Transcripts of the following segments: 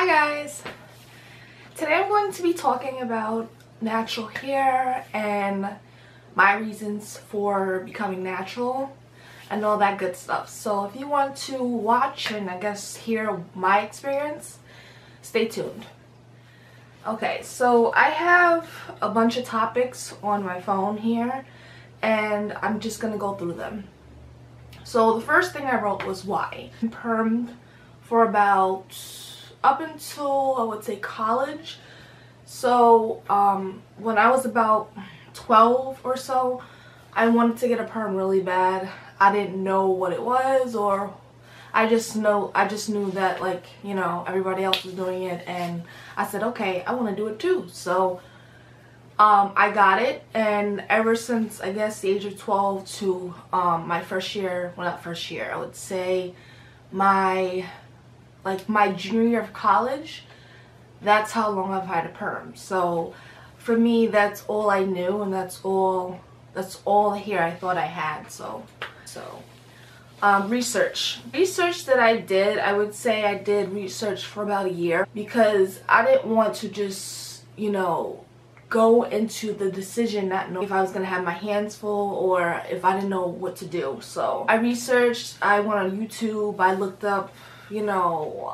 Hi guys! Today I'm going to be talking about natural hair and my reasons for becoming natural and all that good stuff. So if you want to watch and I guess hear my experience, stay tuned. Okay, so I have a bunch of topics on my phone here and I'm just going to go through them. So the first thing I wrote was why. I permed for about up until I would say college. So when I was about 12 or so, I wanted to get a perm really bad. I didn't know what it was, or I just knew that, like, you know, everybody else was doing it and I said, okay, I want to do it too. So I got it, and ever since I guess the age of 12 to my first year, well, not first year, I would say my junior year of college, that's how long I've had a perm. So for me, that's all I knew, and that's all the hair I thought I had. So research that I did, I would say I did research for about a year because I didn't want to just, you know, go into the decision not knowing if I was going to have my hands full or if I didn't know what to do. So I researched, I went on YouTube, I looked up, you know,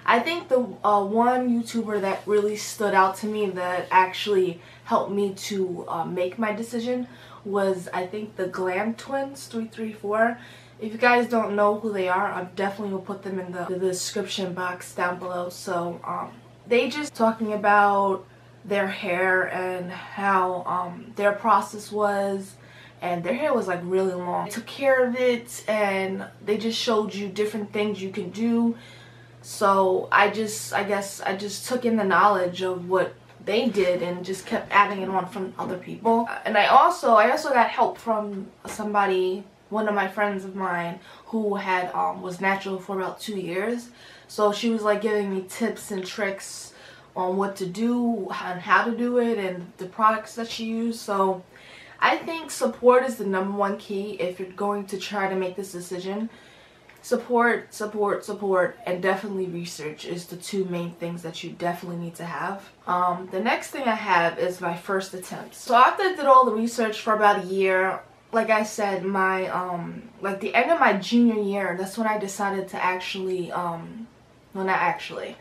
I think the one YouTuber that really stood out to me that actually helped me to make my decision was, I think, the Glam Twins 334. If you guys don't know who they are, I definitely will put them in the description box down below. So they just talking about their hair and how their process was, and their hair was like really long. They took care of it and they just showed you different things you can do. So I guess I just took in the knowledge of what they did and just kept adding it on from other people. And I also got help from somebody, one of my friends of mine, who had was natural for about 2 years. So she was like giving me tips and tricks on what to do and how to do it and the products that she used. So I think support is the #1 key if you're going to try to make this decision. Support, and definitely research is the two main things that you definitely need to have. The next thing I have is my first attempt. So after I did all the research for about a year, like I said, my like the end of my junior year, that's when I decided to actually well, not actually,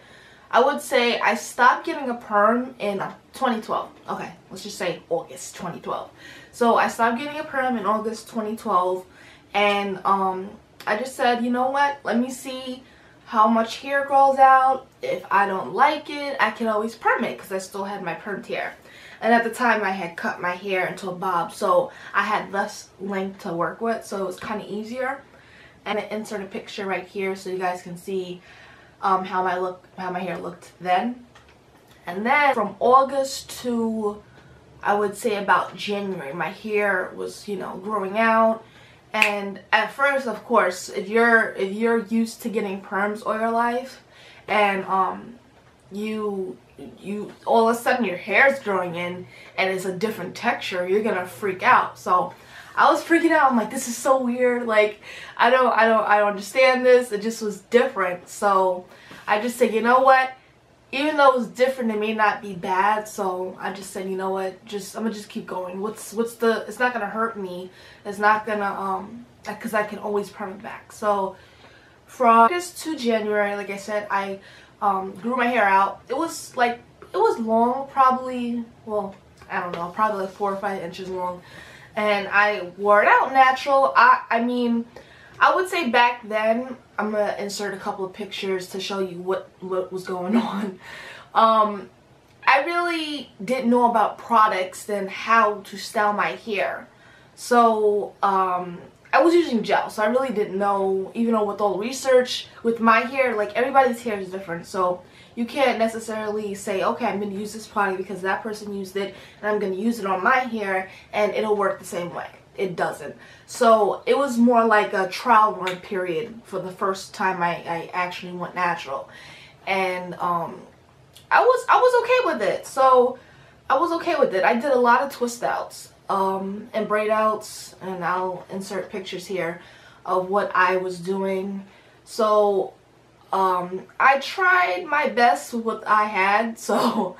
I would say I stopped getting a perm in 2012. Okay, let's just say August 2012. So I stopped getting a perm in August 2012, and I just said, you know what, let me see how much hair grows out. If I don't like it, I can always perm it because I still had my permed hair. And at the time I had cut my hair into a bob, so I had less length to work with, so it was kind of easier. And I insert a picture right here so you guys can see how my hair looked then. And then from August to, I would say, about January, my hair was, you know, growing out. And at first, of course, if you're used to getting perms all your life, and you all of a sudden your hair's growing in and it's a different texture, you're gonna freak out. So I was freaking out. I'm like, this is so weird. Like, I don't understand this. It just was different. So I just said, you know what? Even though it was different, it may not be bad. So I just said, you know what? I'm gonna just keep going. It's not gonna hurt me. It's not gonna because I can always perm it back. So from August to January, like I said, I grew my hair out. It was long, probably, well, I don't know, probably like 4 or 5 inches long. And I wore it out natural. I mean, I would say back then, I'm going to insert a couple of pictures to show you what was going on. I really didn't know about products and how to style my hair. So I was using gel, so I really didn't know, even though with all the research, with my hair, like everybody's hair is different. So you can't necessarily say, okay, I'm going to use this product because that person used it and I'm going to use it on my hair and it'll work the same way. It doesn't. So it was more like a trial run period for the first time I actually went natural. And I was okay with it. So I was okay with it. I did a lot of twist outs and braid outs, and I'll insert pictures here of what I was doing. So I tried my best with what I had, so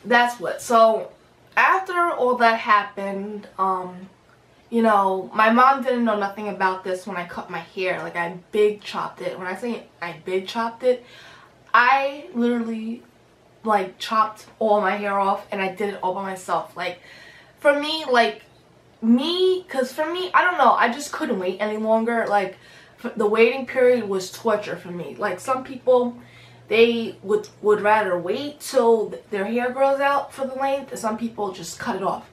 that's what. So after all that happened, you know, my mom didn't know nothing about this when I cut my hair. Like, I big chopped it. When I say I big chopped it, I literally like chopped all my hair off, and I did it all by myself. Like, for me, because for me, I don't know, I just couldn't wait any longer. Like, the waiting period was torture for me. Like, some people, they would rather wait till their hair grows out for the length, and some people just cut it off.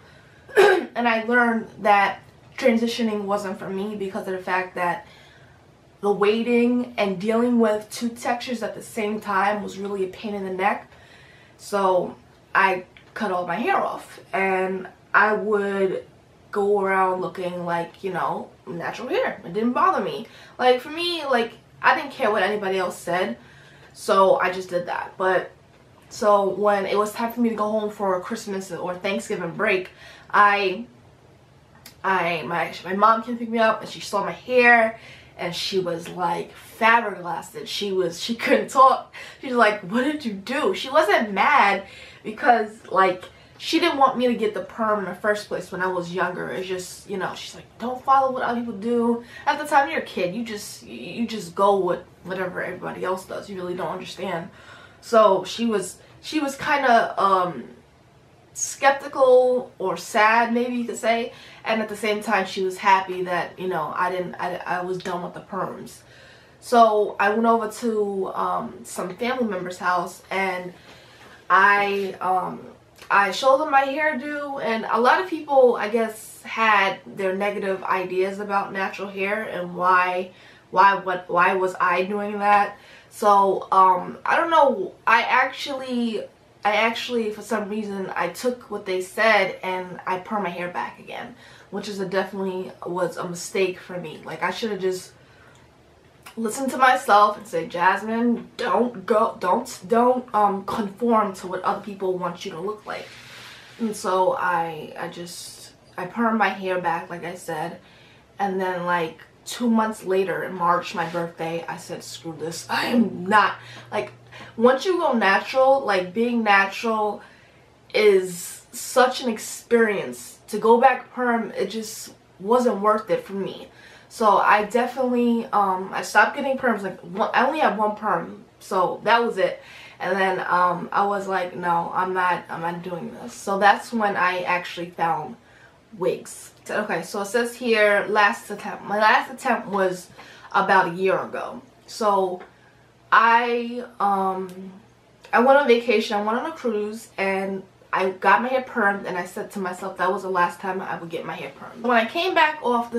And I learned that transitioning wasn't for me because of the fact that the waiting and dealing with two textures at the same time was really a pain in the neck. So I cut all my hair off, and I would go around looking like, you know, natural hair. It didn't bother me. Like, for me, like, I didn't care what anybody else said, so I just did that. But so when it was time for me to go home for a Christmas or Thanksgiving break, my mom came to pick me up, and she saw my hair, and she was like flabbergasted. She couldn't talk. She was like, "What did you do?" She wasn't mad because, like, she didn't want me to get the perm in the first place when I was younger. It's just, you know, she's like, don't follow what other people do. At the time, you're a kid. You just go with whatever everybody else does. You really don't understand. So she was kind of skeptical or sad, maybe you could say. And at the same time, she was happy that, you know, I was done with the perms. So I went over to some family member's house, and I showed them my hairdo, and a lot of people, I guess, had their negative ideas about natural hair and why was I doing that. So I don't know. I actually for some reason I took what they said and I permed my hair back again, which is definitely was a mistake for me. Like, I should have just listened to myself and say, Jasmine, don't conform to what other people want you to look like. And so I permed my hair back, like I said, and then like 2 months later, in March, my birthday, I said, screw this. I am not, like, once you go natural, like, being natural is such an experience. To go back perm, it just wasn't worth it for me. So I definitely, I stopped getting perms. Like, I only had one perm, so that was it. And then I was like, no, I'm not doing this. So that's when I actually found wigs. Okay, so it says here, last attempt. My last attempt was about a year ago. So I went on vacation. I went on a cruise, and I got my hair permed, and I said to myself that was the last time I would get my hair permed. When I came back off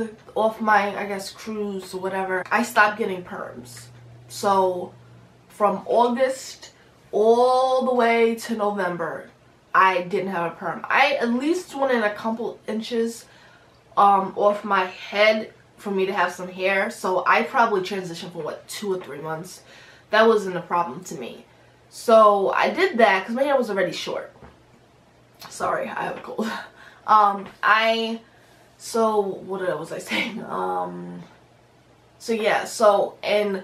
my, I guess, cruise or whatever, I stopped getting perms. So from August all the way to November, I didn't have a perm. I at least wanted a couple inches off my head for me to have some hair. So I probably transitioned for what, 2 or 3 months. That wasn't a problem to me. So I did that because my hair was already short. Sorry, I have a cold. So what was I saying? So yeah, so in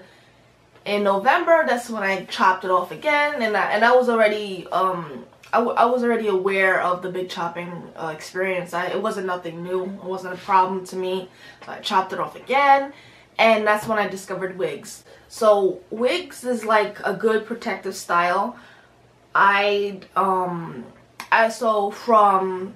November, that's when I chopped it off again, and I was already I was already aware of the big chopping experience. It wasn't nothing new. It wasn't a problem to me. So I chopped it off again, and that's when I discovered wigs. So wigs is like a good protective style. So from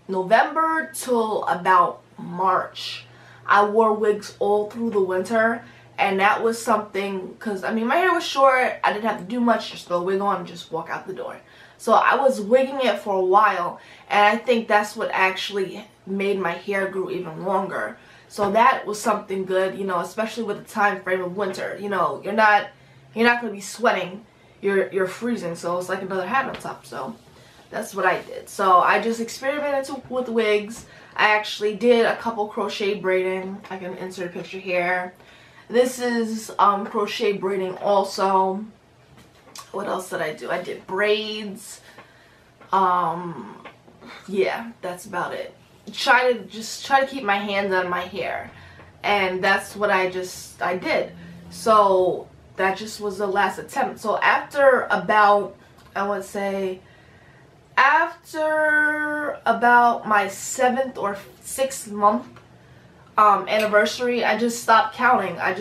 November till about March, I wore wigs all through the winter, and that was something, because I mean, my hair was short. I didn't have to do much, just throw a wig on and just walk out the door. So I was wigging it for a while, and I think that's what actually made my hair grow even longer. So that was something good, you know, especially with the time frame of winter. You know, you're not going to be sweating. You're freezing, so it's like another hat on top. So that's what I did. So I just experimented with wigs. I actually did a couple crochet braiding. I can insert a picture here. This is crochet braiding also. What else did I do? I did braids. Yeah, that's about it. Try to keep my hands on my hair, and that's what I did. So that just was the last attempt. So after about, I would say, after about my 7th or 6th month anniversary, I just stopped counting. I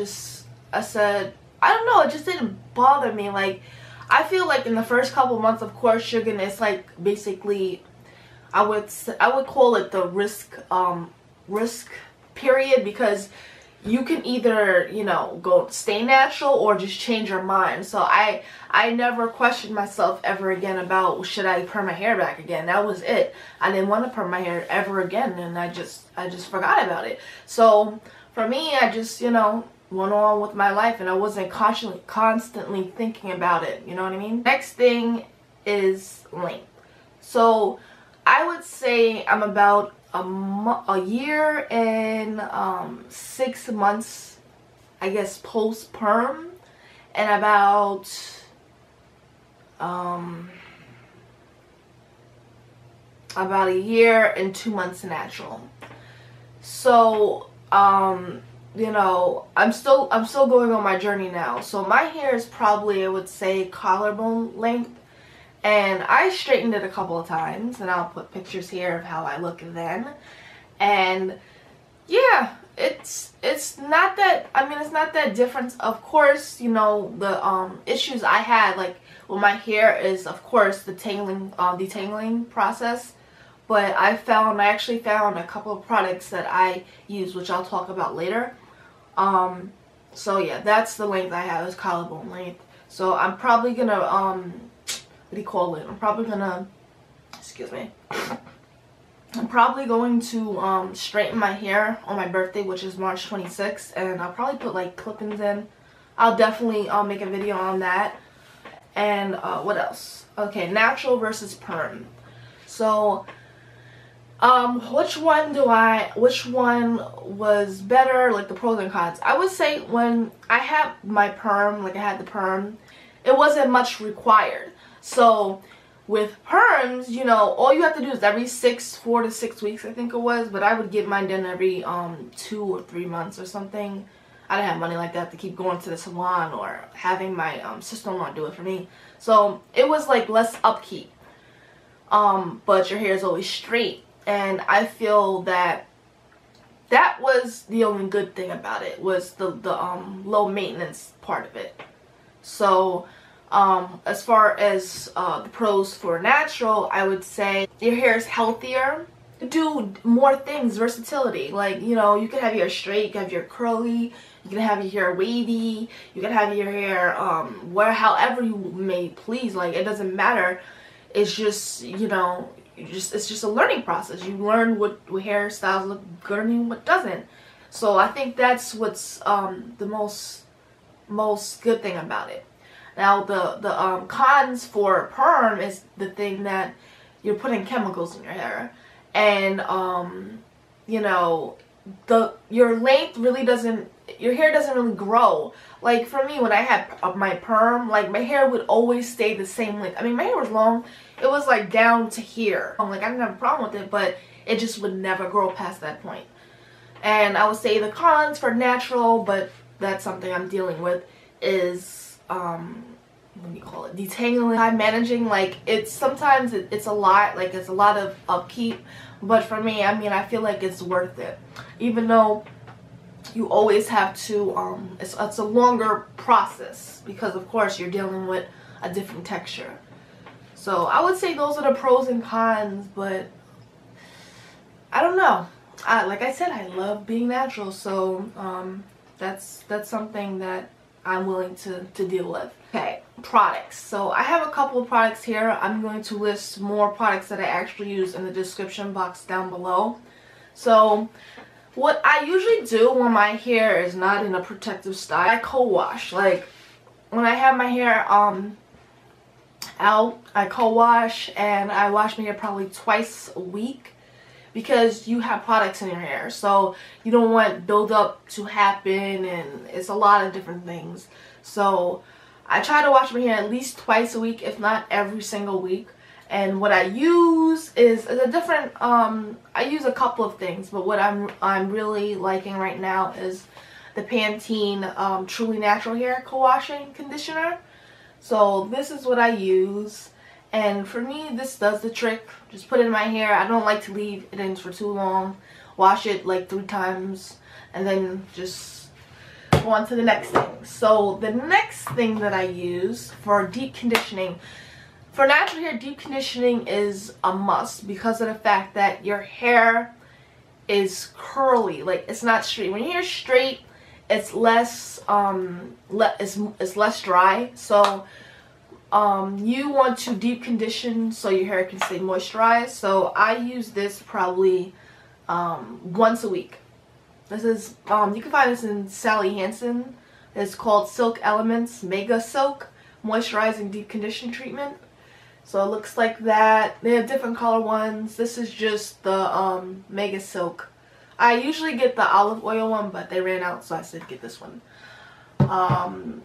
said, I don't know, it just didn't bother me. Like, I feel like in the first couple months, of course, you're gonna, it's like basically, I would call it the risk period, because you can either, you know, go stay natural or just change your mind. So I never questioned myself ever again about, should I perm my hair back again. That was it. I didn't want to perm my hair ever again, and I just forgot about it. So for me, I just, you know, went on with my life, and I wasn't constantly thinking about it, you know what I mean? Next thing is length. So I would say I'm about a year and 6 months, I guess, post perm, and about a year and 2 months natural. So you know, I'm still going on my journey now. So my hair is probably, I would say, collarbone length. And I straightened it a couple of times, and I'll put pictures here of how I look then. And yeah, it's not that, I mean, it's not that different. Of course, you know, the issues I had, like, with my hair is, of course, the detangling process. But I actually found a couple of products that I use, which I'll talk about later. So yeah, that's the length I have, is collarbone length. So I'm probably gonna, what do you call it? I'm probably gonna, excuse me. I'm probably going to straighten my hair on my birthday, which is March 26th, and I'll probably put like clip-ins in. I'll definitely make a video on that. And what else? Okay, natural versus perm. So which one was better, like the pros and cons? I would say when I had my perm, like I had the perm, it wasn't much required. So with perms, you know, all you have to do is every 4 to 6 weeks, I think it was, but I would get mine done every 2 or 3 months or something. I didn't have money like that to keep going to the salon or having my sister-in-law do it for me. So it was like less upkeep, but your hair is always straight. And I feel that that was the only good thing about it, was the low maintenance part of it. So as far as the pros for natural, I would say your hair is healthier. Do more things, versatility. Like, you know, you can have your hair straight, you can have your curly, you can have your hair wavy, you can have your hair however you may please. Like, it doesn't matter. It's just, you know, it's just a learning process. You learn what hairstyles look good and what doesn't. So I think that's what's the most good thing about it. Now the cons for perm is the thing that you're putting chemicals in your hair, and you know, your length really doesn't, your hair doesn't really grow. Like for me, when I had my perm, like my hair would always stay the same length. I mean, my hair was long. It was like down to here. Like I didn't have a problem with it, but it just would never grow past that point. And I would say the cons for natural, but that's something I'm dealing with, is what do you call it, detangling. I'm managing, like, it's sometimes it's a lot, like it's a lot of upkeep, but for me, I mean, I feel like it's worth it, even though you always have to it's a longer process, because of course you're dealing with a different texture. So I would say those are the pros and cons, but I don't know. Like I said, I love being natural, so that's something that I'm willing to deal with. Okay, products. So I have a couple of products here. I'm going to list more products that I actually use in the description box down below. So what I usually do when my hair is not in a protective style, I co-wash. Like when I have my hair out, I co-wash, and I wash my hair probably twice a week, because you have products in your hair, so you don't want buildup to happen, and it's a lot of different things. So I try to wash my hair at least twice a week, if not every single week. And what I use is a different, I use a couple of things, but what I'm really liking right now is the Pantiene Truly Natural Hair Co-Washing Conditioner. So this is what I use. And for me, this does the trick. Just put it in my hair. I don't like to leave it in for too long. Wash it like 3 times. And then just go on to the next thing. So the next thing that I use for deep conditioning. For natural hair, deep conditioning is a must because of the fact that your hair is curly. Like, it's not straight. When your hair's straight, it's less it's less dry. So you want to deep condition so your hair can stay moisturized. So I use this probably once a week. This is you can find this in Salley Hansen. It's called Silk Elements Mega Silk Moisturizing Deep Conditioning Treatment. So it looks like that. They have different color ones. This is just the Mega Silk. I usually get the olive oil one, but they ran out, so I said get this one.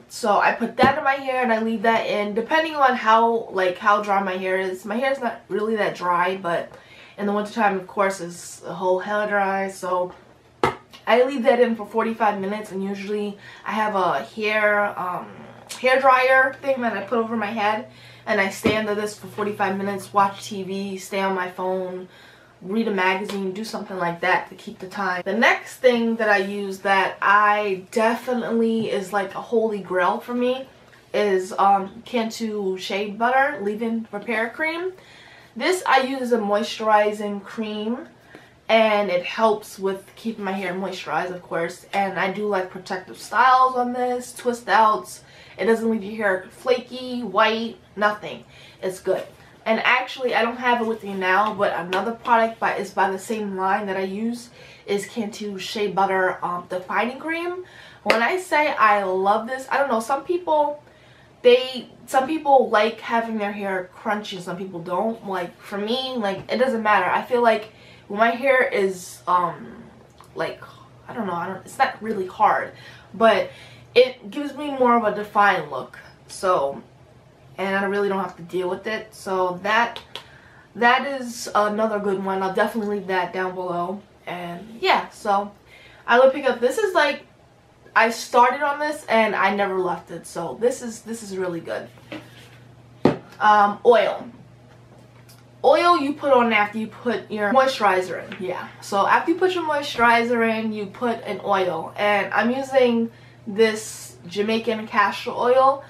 So I put that in my hair and I leave that in, depending on how dry my hair is. My hair is not really that dry, but in the wintertime, of course, it's a whole hair dry. So I leave that in for 45 minutes, and usually I have a hair dryer thing that I put over my head, and I stay under this for 45 minutes, watch TV, stay on my phone, read a magazine, do something like that to keep the time. The next thing that I use that I definitely is like a holy grail for me is Cantu Shea Butter Leave-In Repair Cream. This I use as a moisturizing cream, and it helps with keeping my hair moisturized, of course. And I do like protective styles on this, twist outs. It doesn't leave your hair flaky, white, nothing. It's good. And actually, I don't have it with me now, but another product is by the same line that I use is Cantu Shea Butter Defining Cream. When I say I love this, I don't know, some people like having their hair crunchy, some people don't. Like, for me, like, it doesn't matter. I feel like when my hair is like, I don't know, it's not really hard, but it gives me more of a defined look. So, and I really don't have to deal with it. So that is another good one. I'll definitely leave that down below. And yeah, so I will pick up. This is like, I started on this and I never left it. So this is really good. Oil you put on after you put your moisturizer in. Yeah. So after you put your moisturizer in, you put an oil. And I'm using this Jamician Cactus Oil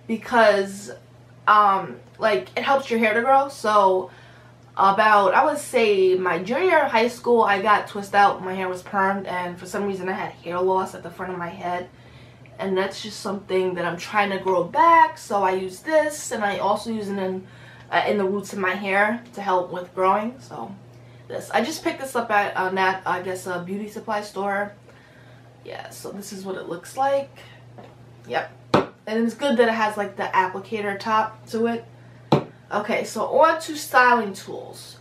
because like, it helps your hair to grow. So about, I would say, my junior year of high school, I got twisted out. My hair was permed, and for some reason I had hair loss at the front of my head, and that's just something that I'm trying to grow back. So I use this, and I also use it in the roots of my hair to help with growing. So this, I just picked this up at a beauty supply store. Yeah, so this is what it looks like. Yep. And it's good that it has like the applicator top to it. Okay, so on to styling tools.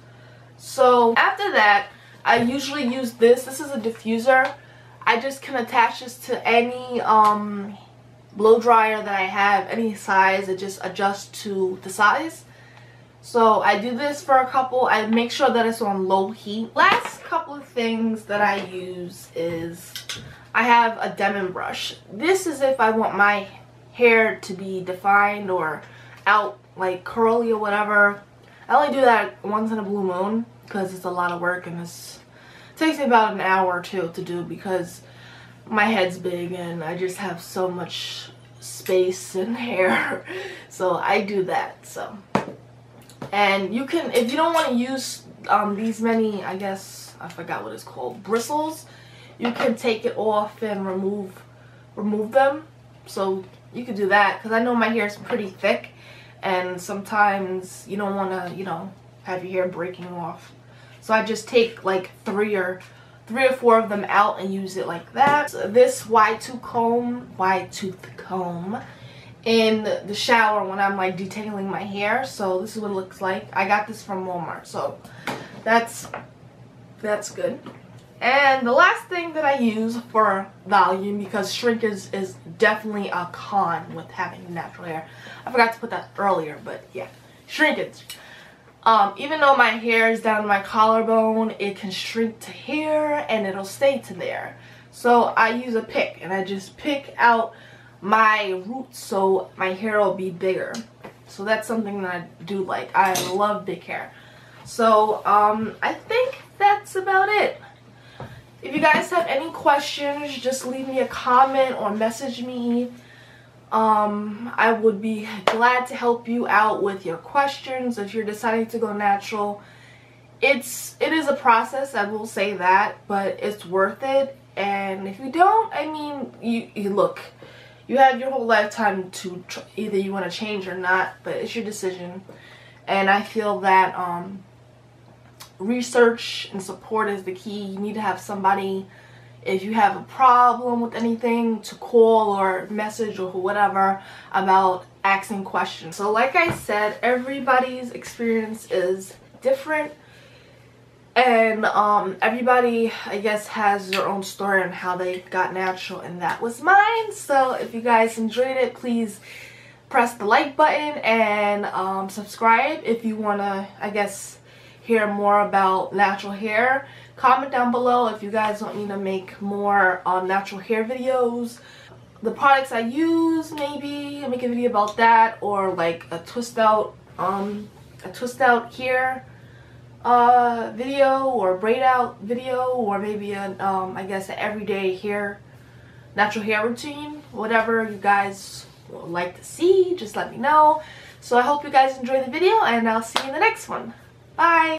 So after that, I usually use this. This is a diffuser. I just can attach this to any blow dryer that I have, any size. It just adjusts to the size. So I do this for a couple. I make sure that it's on low heat. Last couple of things that I use is I have a Demnen Brush. This is if I want my hair to be defined or out like curly or whatever. I only do that once in a blue moon because it's a lot of work, and it takes me about an hour or two to do because my head's big and I just have so much space and hair. So I do that. So, and you can, if you don't want to use these many, I guess I forgot what it's called, bristles, you can take it off and remove them. So you could do that, because I know my hair is pretty thick, and sometimes you don't want to, you know, have your hair breaking off. So I just take like three or 4 of them out and use it like that. So this wide tooth comb in the shower when I'm like detangling my hair. So this is what it looks like. I got this from Walmart, so that's good. And the last thing that I use for volume, because shrinkage is definitely a con with having natural hair. I forgot to put that earlier, but yeah, shrinkage. Even though my hair is down to my collarbone, it can shrink to here and it'll stay to there. So I use a pick and I just pick out my roots so my hair will be bigger. So that's something that I do like. I love big hair. So I think that's about it. If you guys have any questions, just leave me a comment or message me. I would be glad to help you out with your questions if you're deciding to go natural. It is a process, I will say that, but it's worth it. And if you don't, I mean, you look, you have your whole lifetime to either you want to change or not, but it's your decision. And I feel that research and support is the key. You need to have somebody, if you have a problem with anything, to call or message or whatever about asking questions. So like I said, everybody's experience is different. And everybody, I guess, has their own story on how they got natural, and that was mine. So if you guys enjoyed it, please press the like button and subscribe if you want to, I guess, hear more about natural hair. Comment down below if you guys want me to make more natural hair videos. The products I use, maybe make a video about that, or like a twist out hair video, or braid out video, or maybe an I guess an everyday natural hair routine. Whatever you guys would like to see, just let me know. So I hope you guys enjoy the video, and I'll see you in the next one. Bye.